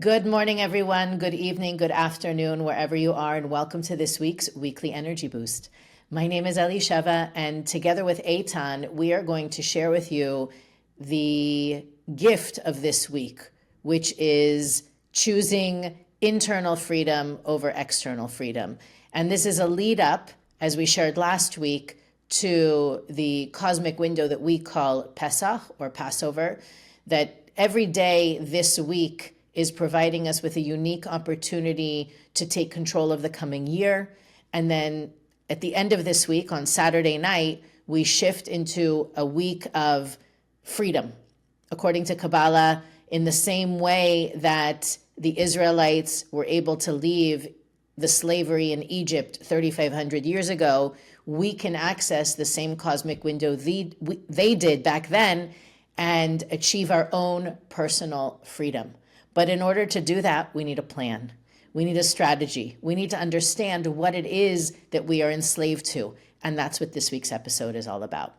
Good morning, everyone. Good evening, good afternoon, wherever you are, and welcome to this week's Weekly Energy Boost. My name is Elisheva, and together with Eitan, we are going to share with you the gift of this week, which is choosing internal freedom over external freedom. And this is a lead up, as we shared last week, to the cosmic window that we call Pesach or Passover, that every day this week is providing us with a unique opportunity to take control of the coming year. And then at the end of this week, on Saturday night, we shift into a week of freedom. According to Kabbalah, in the same way that the Israelites were able to leave the slavery in Egypt 3,500 years ago, we can access the same cosmic window they did back then and achieve our own personal freedom. But in order to do that, we need a plan. We need a strategy. We need to understand what it is that we are enslaved to. And that's what this week's episode is all about.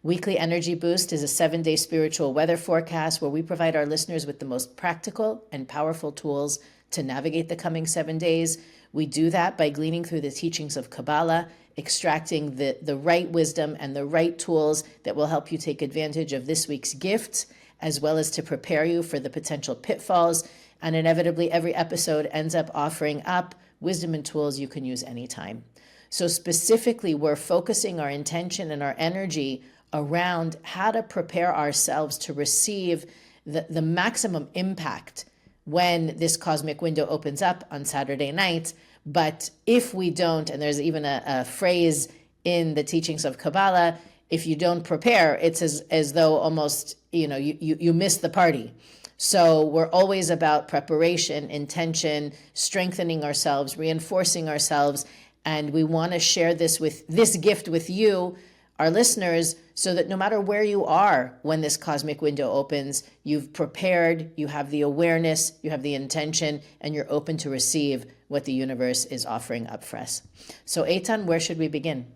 Weekly Energy Boost is a 7-day spiritual weather forecast where we provide our listeners with the most practical and powerful tools to navigate the coming 7 days. We do that by gleaning through the teachings of Kabbalah, extracting the right wisdom and the right tools that will help you take advantage of this week's gifts, as well as to prepare you for the potential pitfalls. And inevitably, every episode ends up offering up wisdom and tools you can use anytime. So specifically, we're focusing our intention and our energy around how to prepare ourselves to receive the maximum impact when this cosmic window opens up on Saturday night. But if we don't, and there's even a phrase in the teachings of Kabbalah, if you don't prepare, it's as though almost, you miss the party. So we're always about preparation, intention, strengthening ourselves, reinforcing ourselves. And we want to share this gift with you, our listeners, so that no matter where you are when this cosmic window opens, you've prepared, you have the awareness, you have the intention, and you're open to receive what the universe is offering up for us. So Eitan, where should we begin?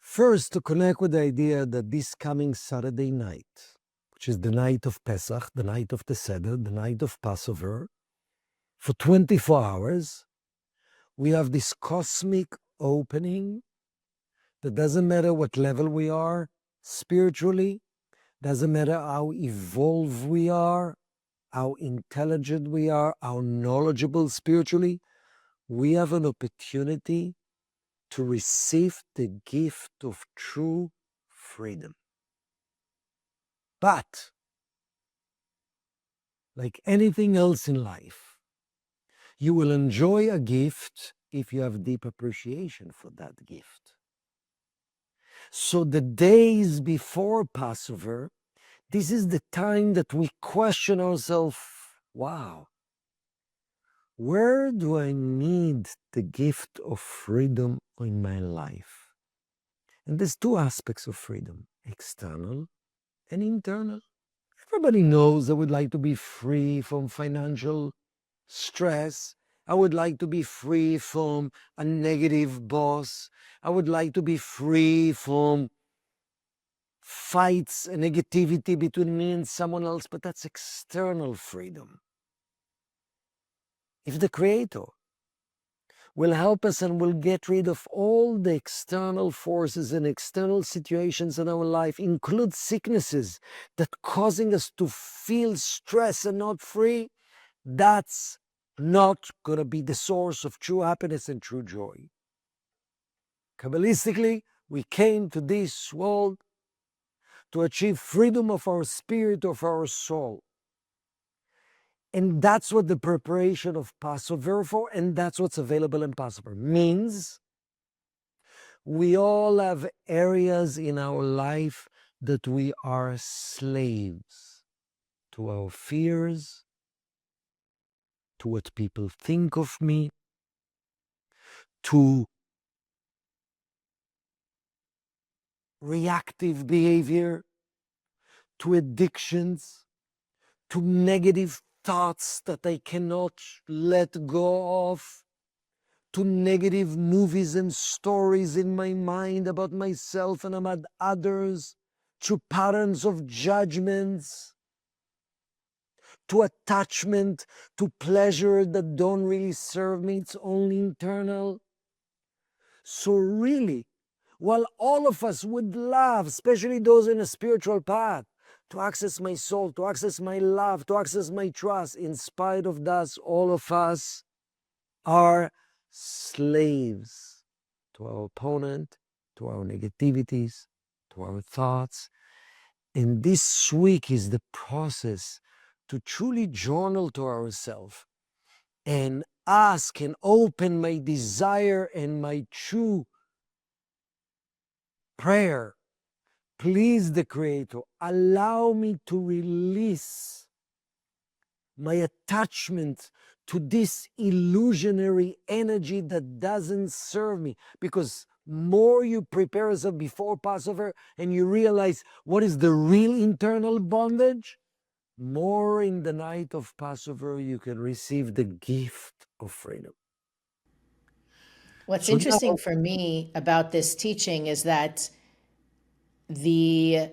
First, to connect with the idea that this coming Saturday night, which is the night of Pesach, the night of the Seder, the night of Passover, for 24 hours, we have this cosmic opening that doesn't matter what level we are spiritually, doesn't matter how evolved we are, how intelligent we are, how knowledgeable spiritually, we have an opportunity to receive the gift of true freedom. But, like anything else in life, you will enjoy a gift if you have deep appreciation for that gift. So the days before Passover, this is the time that we question ourselves, wow, where do I need the gift of freedom in my life? And there's two aspects of freedom, external and internal. Everybody knows I would like to be free from financial stress. I would like to be free from a negative boss. I would like to be free from fights and negativity between me and someone else, but that's external freedom. If the Creator will help us and will get rid of all the external forces and external situations in our life, include sicknesses that causing us to feel stress and not free, that's not going to be the source of true happiness and true joy. Kabbalistically, we came to this world to achieve freedom of our spirit, of our soul. And that's what the preparation of Passover for, and that's what's available in Passover. Means we all have areas in our life that we are slaves to our fears, to what people think of me, to reactive behavior, to addictions, to negative thoughts that I cannot let go of, to negative movies and stories in my mind about myself and about others, to patterns of judgments, to attachment, to pleasure that don't really serve me. It's only internal. So really, while all of us would love, especially those in a spiritual path, to access my soul, to access my love, to access my trust, in spite of that, all of us are slaves to our opponent, to our negativities, to our thoughts. And this week is the process to truly journal to ourselves and ask and open my desire and my true prayer. Please, the Creator, allow me to release my attachment to this illusionary energy that doesn't serve me. Because more you prepare yourself before Passover and you realize what is the real internal bondage, more in the night of Passover you can receive the gift of freedom. What's So interesting now, for me about this teaching is that the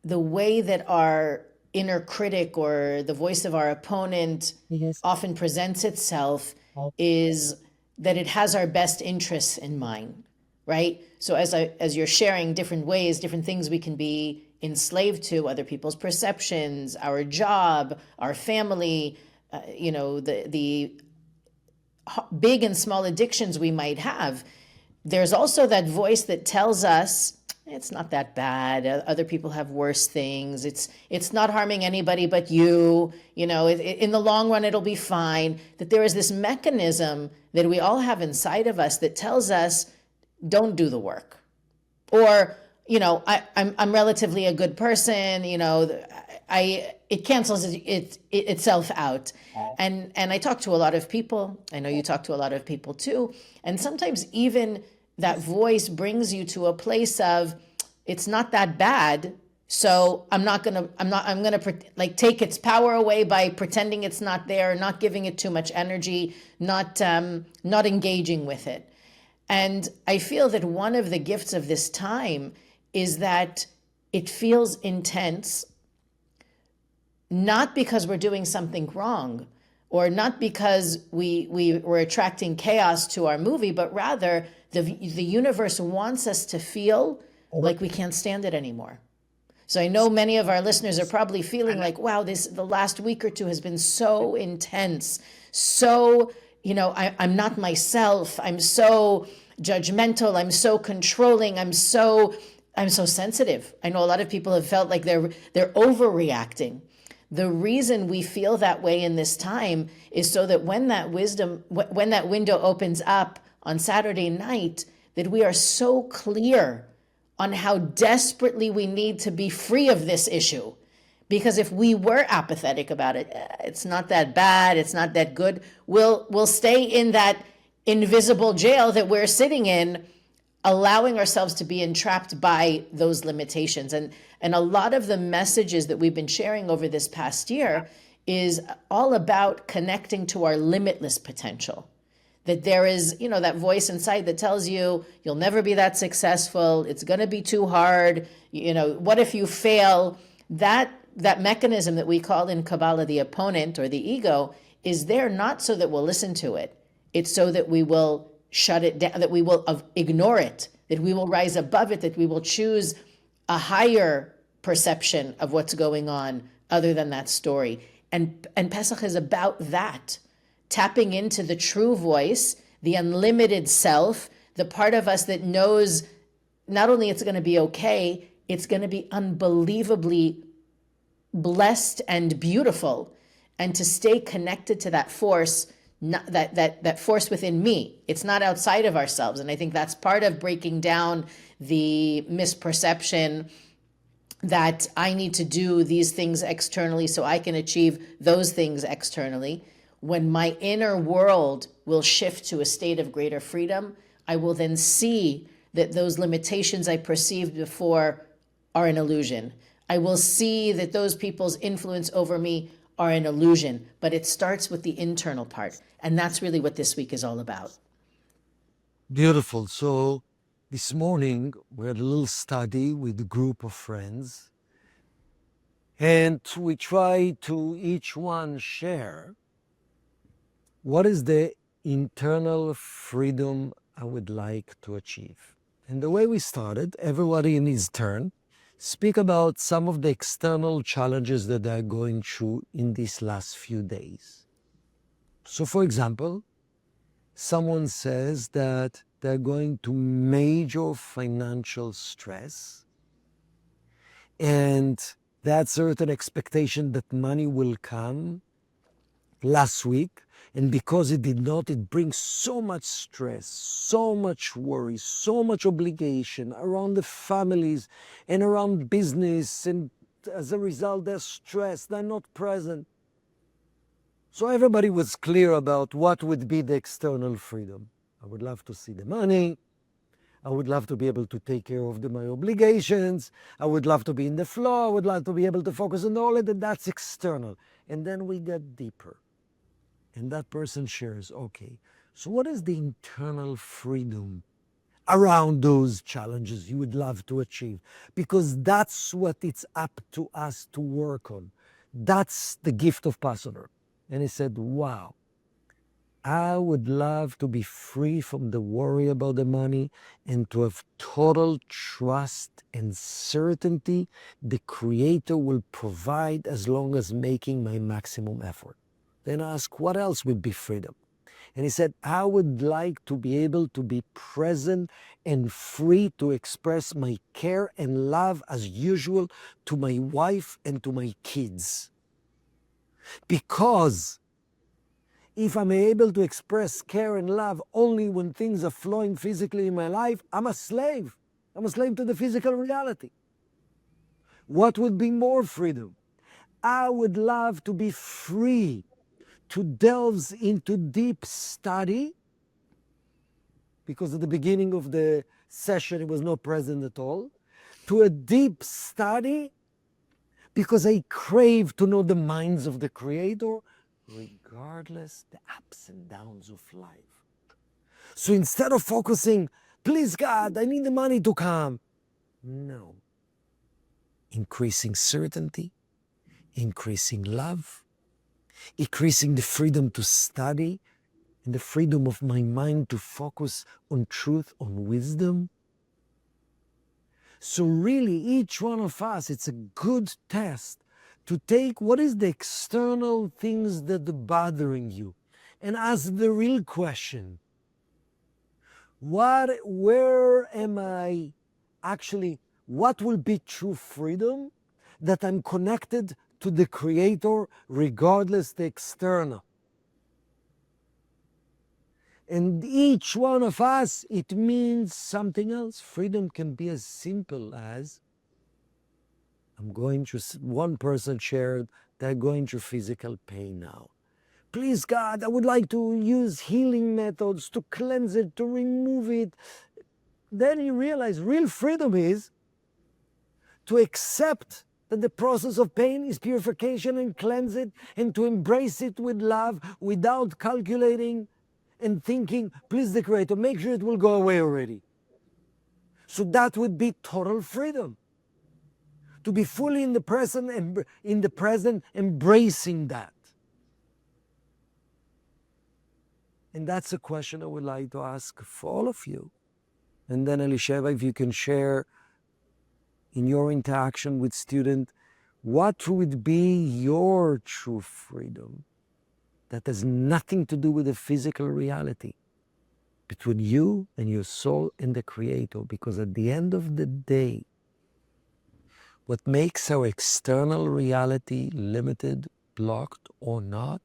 the way that our inner critic or the voice of our opponent yes, often presents itself is that it has our best interests in mind, right? So as you're sharing different ways, different things we can be enslaved to, other people's perceptions, our job, our family, the big and small addictions we might have, there's also that voice that tells us it's not that bad. Other people have worse things. It's not harming anybody but you. In the long run, it'll be fine. That there is this mechanism that we all have inside of us that tells us, don't do the work, or I'm relatively a good person. I it cancels itself out. And I talk to a lot of people. I know you talk to a lot of people too. And sometimes even that voice brings you to a place of it's not that bad. So I'm gonna like take its power away by pretending it's not there, not giving it too much energy, not engaging with it. And I feel that one of the gifts of this time is that it feels intense, not because we're doing something wrong or not because we're attracting chaos to our movie, but rather the universe wants us to feel like we can't stand it anymore. So I know many of our listeners are probably feeling like, wow, the last week or two has been so intense. So, I'm not myself. I'm so judgmental. I'm so controlling. I'm so sensitive. I know a lot of people have felt like they're overreacting. The reason we feel that way in this time is so that when that window opens up on Saturday night, that we are so clear on how desperately we need to be free of this issue. Because if we were apathetic about it, it's not that bad, it's not that good, we'll stay in that invisible jail that we're sitting in, allowing ourselves to be entrapped by those limitations. And a lot of the messages that we've been sharing over this past year is all about connecting to our limitless potential. That there is, that voice inside that tells you you'll never be that successful, it's going to be too hard, what if you fail? That mechanism that we call in Kabbalah the opponent or the ego is there not so that we'll listen to it. It's so that we will shut it down, that we will ignore it, that we will rise above it, that we will choose a higher perception of what's going on other than that story. And Pesach is about that, tapping into the true voice, the unlimited self, the part of us that knows not only it's going to be okay, it's going to be unbelievably blessed and beautiful, and to stay connected to that force, that force within me. It's not outside of ourselves. And I think that's part of breaking down the misperception that I need to do these things externally so I can achieve those things externally. When my inner world will shift to a state of greater freedom, I will then see that those limitations I perceived before are an illusion. I will see that those people's influence over me are an illusion, but it starts with the internal part. And that's really what this week is all about. beautiful. So this morning we had a little study with a group of friends. And we try to each one share what is the internal freedom I would like to achieve. And the way we started, everybody in his turn speak about some of the external challenges that they're going through in these last few days. So for example, someone says that they're going to major financial stress and that certain expectation that money will come last week, and because it did not, it brings so much stress, so much worry, so much obligation around the families and around business, and as a result they're stressed, they're not present. So everybody was clear about what would be the external freedom. I would love to see the money. I would love to be able to take care of my obligations. I would love to be in the flow. I would love to be able to focus on all of that. That's external. And then we get deeper. And that person shares, okay, so what is the internal freedom around those challenges you would love to achieve? Because that's what it's up to us to work on. That's the gift of Passover. And he said, wow, I would love to be free from the worry about the money and to have total trust and certainty the Creator will provide as long as making my maximum effort. Then I asked, what else would be freedom? And he said, I would like to be able to be present and free to express my care and love as usual to my wife and to my kids. Because if I'm able to express care and love only when things are flowing physically in my life, I'm a slave. I'm a slave to the physical reality. What would be more freedom? I would love to be free to delve into deep study, because at the beginning of the session it was not present at all, to a deep study because I crave to know the minds of the Creator regardless the ups and downs of life. So instead of focusing, please God, I need the money to come. No. Increasing certainty, increasing love, increasing the freedom to study, and the freedom of my mind to focus on truth, on wisdom. So really, each one of us, it's a good test to take what is the external things that are bothering you and ask the real question. Where am I actually, what will be true freedom? That I'm connected to the Creator regardless the external. And each one of us, it means something else. Freedom can be as simple as, one person shared, they're going through physical pain now. Please God, I would like to use healing methods to cleanse it, to remove it. Then you realize real freedom is to accept that the process of pain is purification and cleanse it, and to embrace it with love without calculating and thinking, please the Creator, make sure it will go away already. So that would be total freedom. To be fully in the present, embracing that. And that's a question I would like to ask for all of you. And then Elisheva, if you can share in your interaction with student, what would be your true freedom that has nothing to do with the physical reality between you and your soul and the Creator? Because at the end of the day, what makes our external reality limited, blocked, or not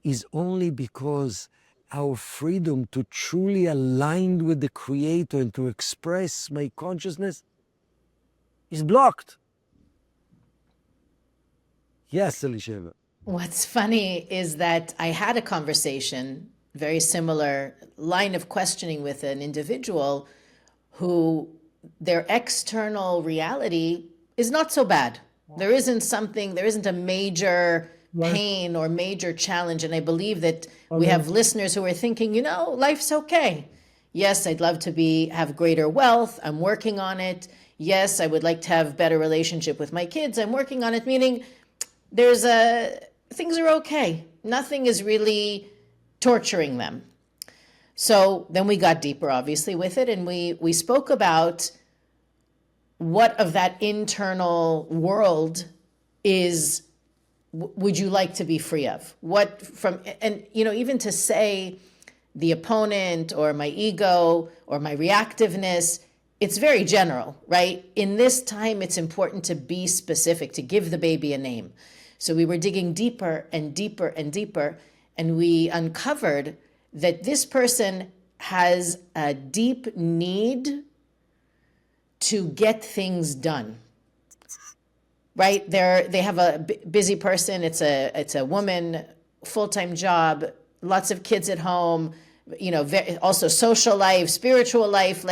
is only because our freedom to truly align with the Creator and to express my consciousness is blocked. Yes, Elisheva. What's funny is that I had a conversation, very similar line of questioning with an individual who their external reality is not so bad. There isn't a major pain or major challenge. And I believe that we have listeners who are thinking, life's okay. Yes, I'd love to have greater wealth. I'm working on it. Yes, I would like to have better relationship with my kids. I'm working on it, meaning there's a things are okay. Nothing is really torturing them. So then we got deeper, obviously, with it, and we spoke about what of that internal world is would you like to be free of? What from and even to say the opponent or my ego or my reactiveness, it's very general, right? In this time, it's important to be specific, to give the baby a name. So we were digging deeper and deeper and deeper, and we uncovered that this person has a deep need to get things done. Right? They have a busy person. It's a woman, full-time job, lots of kids at home, also social life, spiritual life,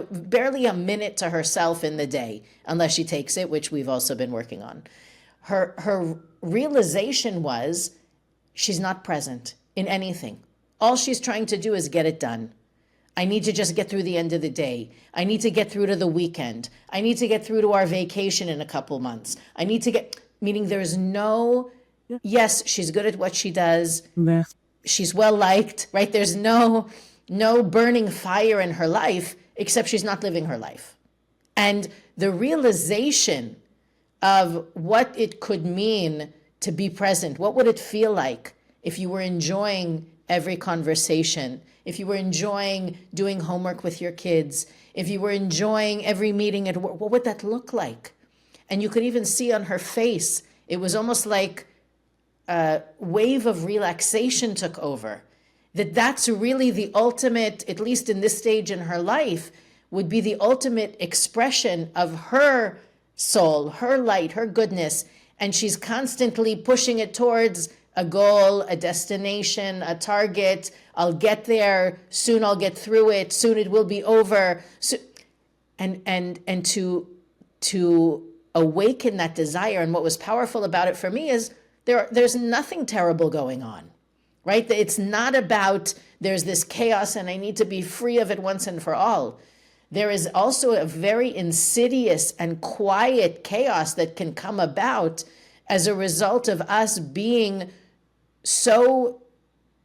barely a minute to herself in the day, unless she takes it, which we've also been working on. Her realization was she's not present in anything. All she's trying to do is get it done. I need to just get through the end of the day. I need to get through to the weekend. I need to get through to our vacation in a couple months. I need to meaning there's no, yes, she's good at what she does. She's well liked, right? There's no burning fire in her life, except she's not living her life. And the realization of what it could mean to be present, what would it feel like if you were enjoying every conversation, if you were enjoying doing homework with your kids, if you were enjoying every meeting at work, what would that look like? And you could even see on her face, it was almost like a wave of relaxation took over. That's really the ultimate, at least in this stage in her life, would be the ultimate expression of her soul, her light, her goodness. And she's constantly pushing it towards a goal, a destination, a target. I'll get there. Soon I'll get through it. Soon it will be over. So, and to awaken that desire. And what was powerful about it for me is there's nothing terrible going on, right? It's not about there's this chaos and I need to be free of it once and for all. There is also a very insidious and quiet chaos that can come about as a result of us being so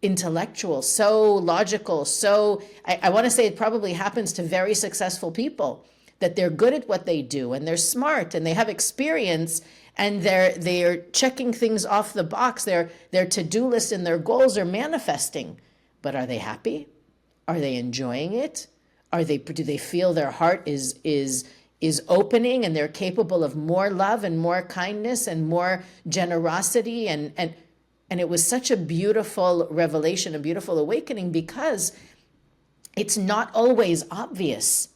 intellectual, so logical, so I want to say it probably happens to very successful people, that they're good at what they do and they're smart and they have experience and they're checking things off the box. Their to-do list and their goals are manifesting. But are they happy? Are they enjoying it? Do they feel their heart is opening and they're capable of more love and more kindness and more generosity and it was such a beautiful revelation, a beautiful awakening, because it's not always obvious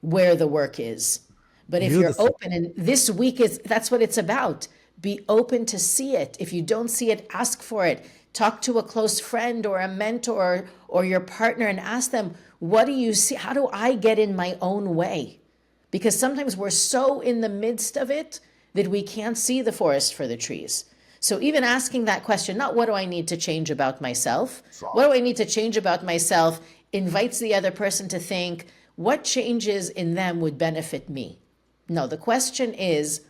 where the work is. But if you're open, and this week that's what it's about. Be open to see it. If you don't see it, ask for it. Talk to a close friend or a mentor or your partner and ask them, what do you see? How do I get in my own way? Because sometimes we're so in the midst of it that we can't see the forest for the trees. So even asking that question, not what do I need to change about myself? What do I need to change about myself invites the other person to think, what changes in them would benefit me? No, the question is,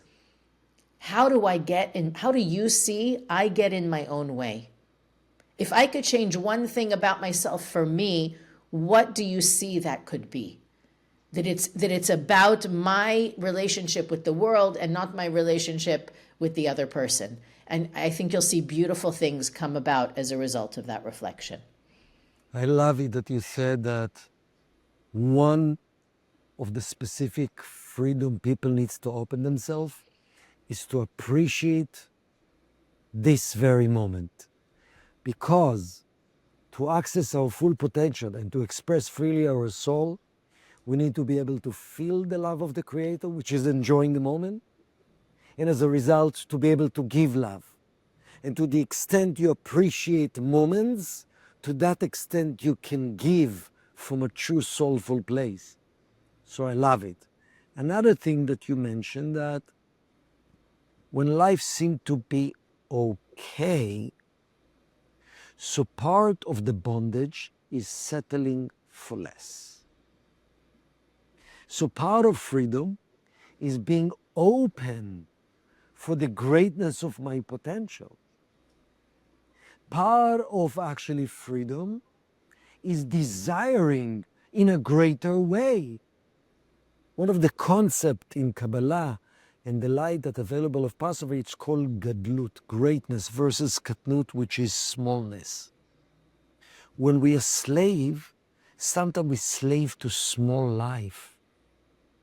how do you see I get in my own way? If I could change one thing about myself for me, what do you see that could be? That it's about my relationship with the world and not my relationship with the other person. And I think you'll see beautiful things come about as a result of that reflection. I love it that you said that one of the specific freedom people needs to open themselves is to appreciate this very moment. Because to access our full potential and to express freely our soul, we need to be able to feel the love of the Creator, which is enjoying the moment, and as a result, to be able to give love. And to the extent you appreciate moments, to that extent you can give from a true soulful place. So I love it. Another thing that you mentioned, that when life seemed to be okay, so part of the bondage is settling for less. So part of freedom is being open for the greatness of my potential. Part of actually freedom is desiring in a greater way. One of the concepts in Kabbalah and the light that's available of Passover, it's called gadlut, greatness, versus katnut, which is smallness. When we are slave, sometimes we slave to small life,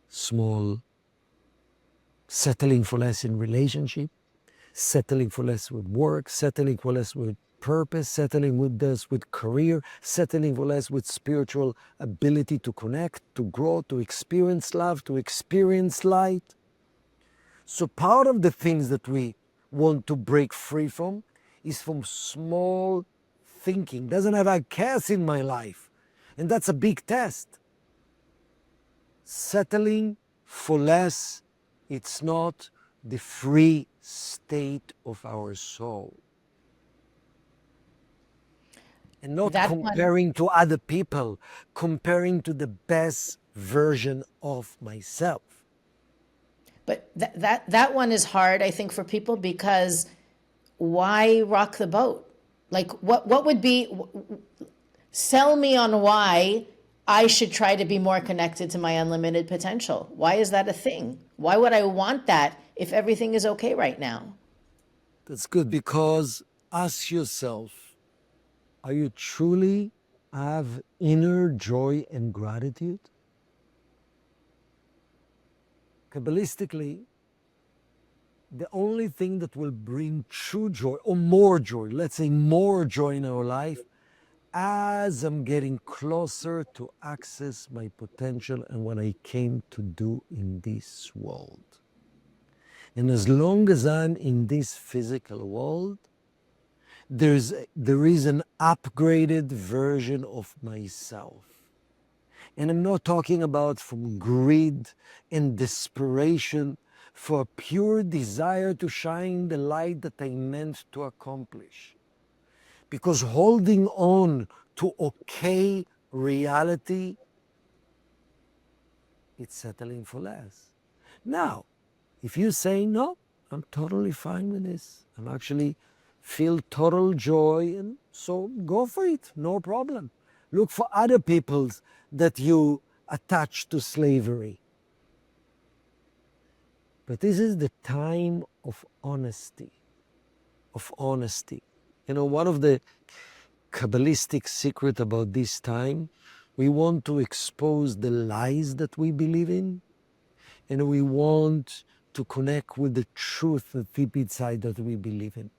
small, settling for less in relationship, settling for less with work, settling for less with purpose, settling with less with career, settling for less with spiritual ability to connect, to grow, to experience love, to experience light. So part of the things that we want to break free from is from small thinking. Doesn't have a chaos in my life. And that's a big test. Settling for less, it's not the free state of our soul. And not That one, comparing to other people, comparing to the best version of myself. but that one is hard, I think, for people because why rock the boat? Like, what would be, sell me on why I should try to be more connected to my unlimited potential. Why is that a thing? Why would I want that if everything is okay right now? That's good, because ask yourself, are you truly have inner joy and gratitude? Kabbalistically, the only thing that will bring true joy, or more joy, let's say more joy in our life, as I'm getting closer to access my potential and what I came to do in this world. And as long as I'm in this physical world, there is an upgraded version of myself. And I'm not talking about from greed and desperation, for a pure desire to shine the light that I meant to accomplish. Because holding on to okay reality, it's settling for less. Now, if you say, no, I'm totally fine with this, I'm actually feel total joy, and so go for it, no problem. Look for other peoples that you attach to slavery. But this is the time of honesty, of honesty. You know, one of the Kabbalistic secret about this time, we want to expose the lies that we believe in, and we want to connect with the truth that deep inside that we believe in.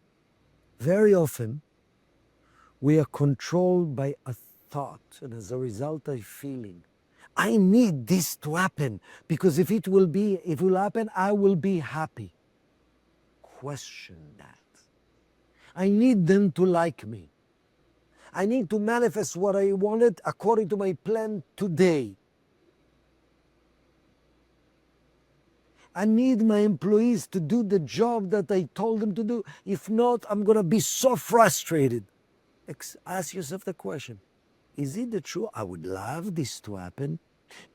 Very often, we are controlled by a thought, and as a result, a feeling. I need this to happen, because if it will happen, I will be happy. Question that. I need them to like me. I need to manifest what I wanted according to my plan today. I need my employees to do the job that I told them to do. If not, I'm going to be so frustrated. Ask yourself the question, is it the truth? I would love this to happen,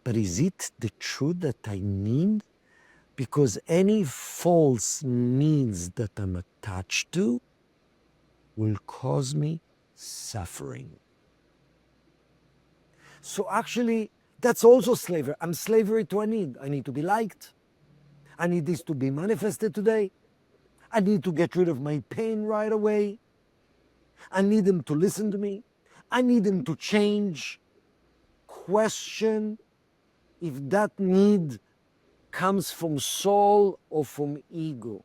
but is it the truth that I need? Because any false needs that I'm attached to will cause me suffering. So actually, that's also slavery. I'm slavery to a need. I need to be liked. I need this to be manifested today. I need to get rid of my pain right away. I need them to listen to me. I need them to change. Question if that need comes from soul or from ego.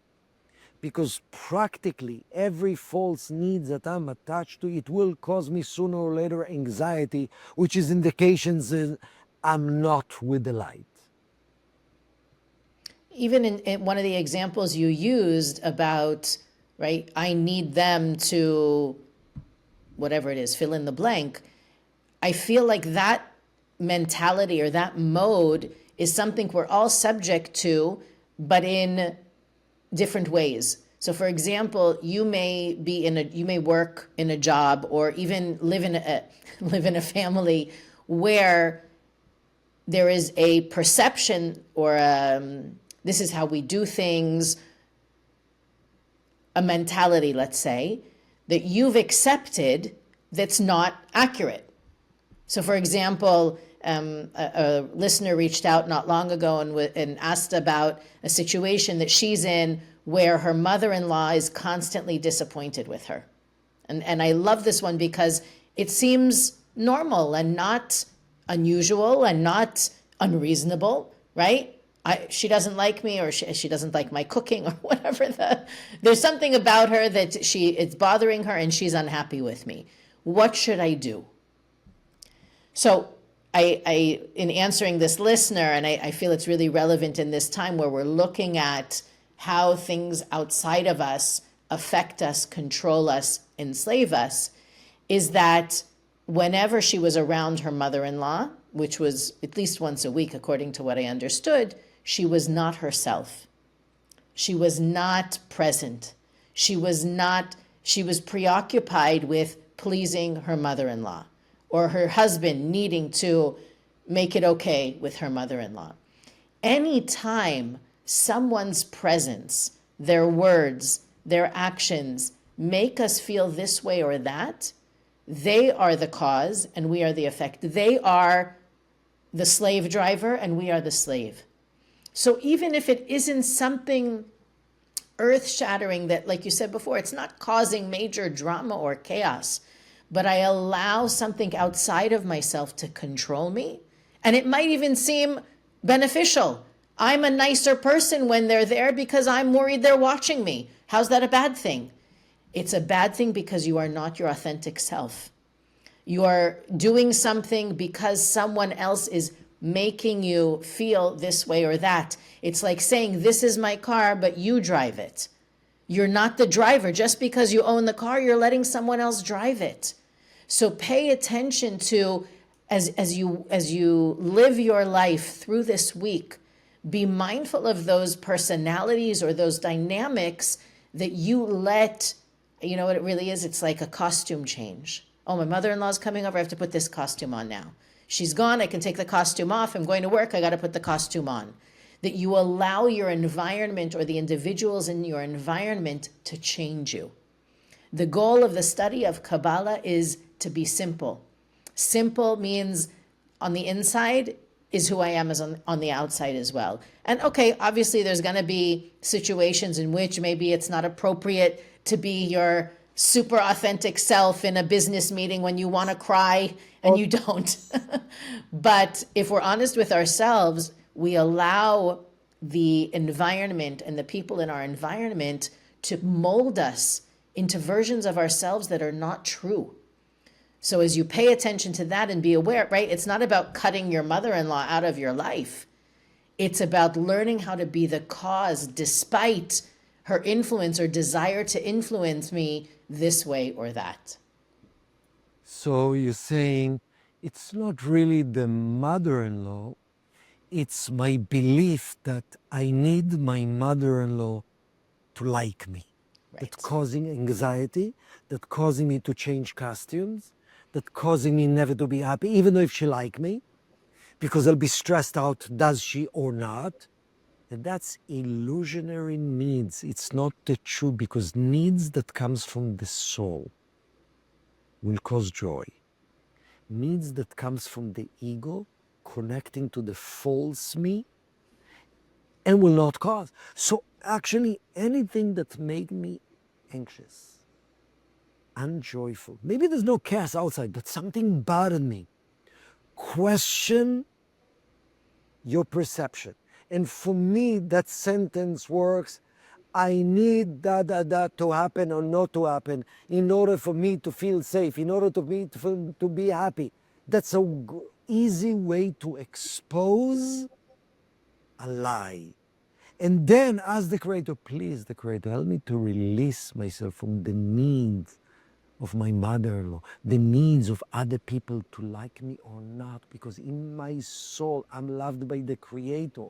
Because practically every false need that I'm attached to, it will cause me sooner or later anxiety, which is indications that I'm not with the light. Even in one of the examples you used about, right, I need them to, whatever it is, fill in the blank. I feel like that mentality or that mode is something we're all subject to, but in different ways. So for example, you may work in a job or even live in a live in a family where there is a perception or this is how we do things, a mentality, let's say, that you've accepted that's not accurate. So, for example, a listener reached out not long ago and asked about a situation that she's in where her mother-in-law is constantly disappointed with her. And I love this one because it seems normal and not unusual and not unreasonable, right? She doesn't like me, or she doesn't like my cooking, or whatever. There's something about her that it's bothering her and she's unhappy with me. What should I do? So I in answering this listener, and I feel it's really relevant in this time where we're looking at how things outside of us affect us, control us, enslave us, is that whenever she was around her mother-in-law, which was at least once a week, according to what I understood, she was not herself. She was not present. She was preoccupied with pleasing her mother-in-law or her husband needing to make it okay with her mother-in-law. Anytime someone's presence, their words, their actions make us feel this way or that, they are the cause and we are the effect. They are the slave driver and we are the slave. So even if it isn't something earth-shattering that, like you said before, it's not causing major drama or chaos, but I allow something outside of myself to control me, and it might even seem beneficial. I'm a nicer person when they're there because I'm worried they're watching me. How's that a bad thing? It's a bad thing because you are not your authentic self. You are doing something because someone else is making you feel this way or that. It's like saying, this is my car, but you drive it. You're not the driver. Just because you own the car, you're letting someone else drive it. So pay attention to, as you live your life through this week, be mindful of those personalities or those dynamics that you let, you know what it really is? It's like a costume change. Oh, my mother-in-law's coming over. I have to put this costume on now. She's gone. I can take the costume off. I'm going to work. I got to put the costume on. That you allow your environment or the individuals in your environment to change you. The goal of the study of Kabbalah is to be simple. Simple means on the inside is who I am as on the outside as well. And okay, obviously there's going to be situations in which maybe it's not appropriate to be your super authentic self in a business meeting when you want to cry and you don't. But if we're honest with ourselves, we allow the environment and the people in our environment to mold us into versions of ourselves that are not true. So as you pay attention to that and be aware, right? It's not about cutting your mother-in-law out of your life. It's about learning how to be the cause despite her influence or desire to influence me this way or that. So you're saying it's not really the mother-in-law, it's my belief that I need my mother-in-law to like me. That Right. causing anxiety, that causing me to change costumes, that causing me never to be happy, even though if she like me, because I'll be stressed out, does she or not? And that's illusionary needs. It's not the truth, because needs that comes from the soul will cause joy. Needs that comes from the ego, connecting to the false me, and will not cause. So actually anything that made me anxious, unjoyful, maybe there's no chaos outside, but something bothered me. Question your perception. And for me, that sentence works. I need that to happen or not to happen in order for me to feel safe, in order to be happy. That's a easy way to expose a lie. And then ask the Creator, please, the Creator, help me to release myself from the needs of my mother-in-law, the needs of other people to like me or not, because in my soul, I'm loved by the Creator.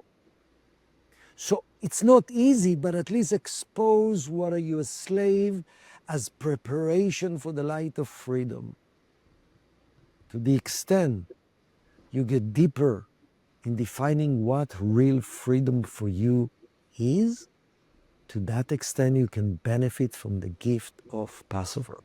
So it's not easy, but at least expose what are you a slave as preparation for the light of freedom. To the extent you get deeper in defining what real freedom for you is, to that extent you can benefit from the gift of Passover.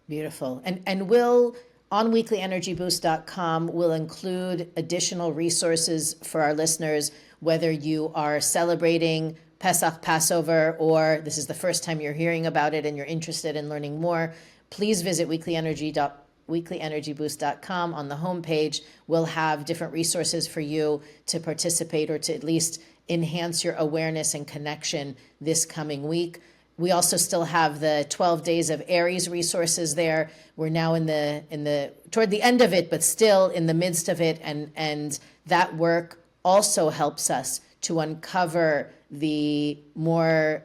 Beautiful. And we'll, on weeklyenergyboost.com, we'll include additional resources for our listeners, whether you are celebrating Pesach, Passover, or this is the first time you're hearing about it and you're interested in learning more. Please visit weeklyenergyboost.com. On the homepage, we'll have different resources for you to participate or to at least enhance your awareness and connection this coming week. We also still have the 12 days of Aries resources there. We're now in the toward the end of it, but still in the midst of it, and that work also helps us to uncover the more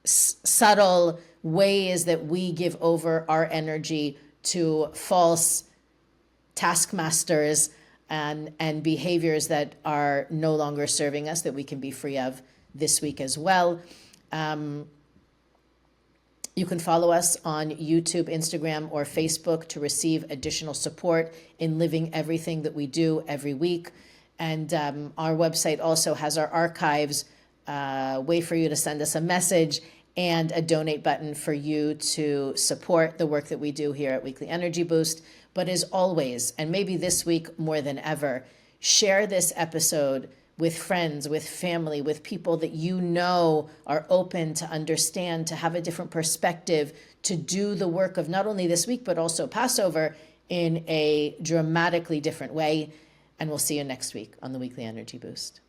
subtle ways that we give over our energy to false taskmasters and behaviors that are no longer serving us, that we can be free of this week as well. You can follow us on YouTube, Instagram, or Facebook to receive additional support in living everything that we do every week. And our website also has our archives, way for you to send us a message, and a donate button for you to support the work that we do here at Weekly Energy Boost. But as always, and maybe this week more than ever, share this episode with friends, with family, with people that you know are open to understand, to have a different perspective, to do the work of not only this week, but also Passover in a dramatically different way. And we'll see you next week on the Weekly Energy Boost.